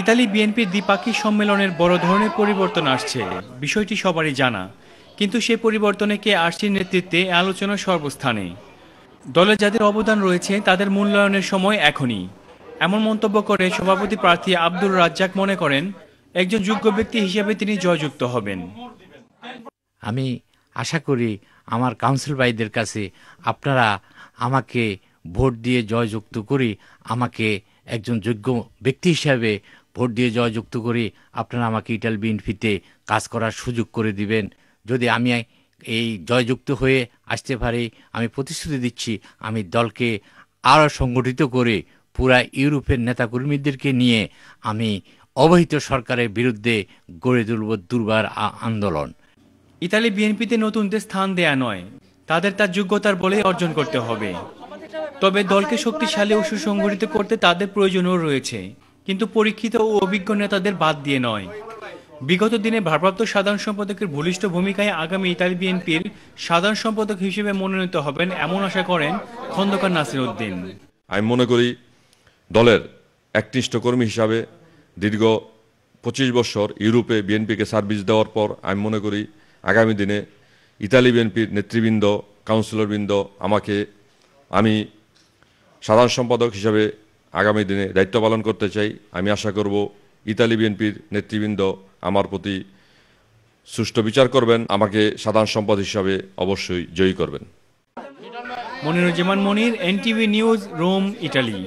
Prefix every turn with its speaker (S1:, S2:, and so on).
S1: Italy বিএনপির দ্বিপাক্ষিক সম্মেলনের বড় ধরনের পরিবর্তন আসছে, বিষয়টি সবারই জানা। কিন্তু সে পরিবর্তনে কে আসছেন নেতৃত্বে আলোচনার সর্বস্থানে। দলে যাদের অবদান রয়েছে তাদের মূল্যায়নের সময় এখনই, এমন মন্তব্য করে সভাপতি প্রার্থী আব্দুর রাজ্জাক মনে করেন একজন যোগ্য ব্যক্তি হিসেবে তিনি জয়যুক্ত হবেন।
S2: আমি আশা করি আমার কাউন্সিল ভাইদের কাছে আপনারা আমাকে ভোট দিয়ে জয়যুক্ত করি, আমাকে একজন যোগ্য ব্যক্তি হিসাবে ভোট দিয়ে জয়যুক্ত করি আপনারা আমাকে ইটালি বিএনপিতে কাজ করার সুযোগ করে দিবেন। যদি আমি এই জয়যুক্ত হয়ে আসতে পারি, আমি প্রতিশ্রুতি দিচ্ছি আমি দলকে আরও সংগঠিত করে পুরা ইউরোপের নেতাকর্মীদেরকে নিয়ে আমি অবহিত সরকারের বিরুদ্ধে গড়ে তুলব দুর্বার আন্দোলন।
S1: ইতালি বিএনপিতে নতুনদের স্থান দেয়া নয়, তাদের তার যোগ্যতার বলেই অর্জন করতে হবে। তবে দলকে শক্তিশালী ও সুসংগঠিত করতে তাদের প্রয়োজনও রয়েছে, কিন্তু পরীক্ষিত ও অভিজ্ঞ নেতাদের বাদ দিয়ে নয়। বিগত দিনে ভারপ্রাপ্ত সাধারণ সম্পাদকের বলিষ্ঠ ভূমিকায় আগামী ইতালি বিএনপির সাধারণ সম্পাদক হিসেবে মনোনীত হবেন এমন আশা করেন খন্দকার নাসির উদ্দিন।
S3: আমি মনে করি দলের একনিষ্ঠ কর্মী হিসাবে দীর্ঘ 25 বছর ইউরোপে বিএনপিকে সার্ভিস দেওয়ার পর আমি মনে করি আগামী দিনে ইতালি বিএনপির নেতৃবৃন্দ, কাউন্সিলরবৃন্দ আমি সাধারণ সম্পাদক হিসাবে আগামী দিনে দায়িত্ব পালন করতে চাই। আমি আশা করব ইতালি বিএনপির নেতৃবৃন্দ আমার প্রতি সুষ্ঠু বিচার করবেন, আমাকে সাধারণ সম্পাদক হিসাবে অবশ্যই জয়ী করবেন।
S1: Moniruzzaman Monir, NTV news, Rome, Italy.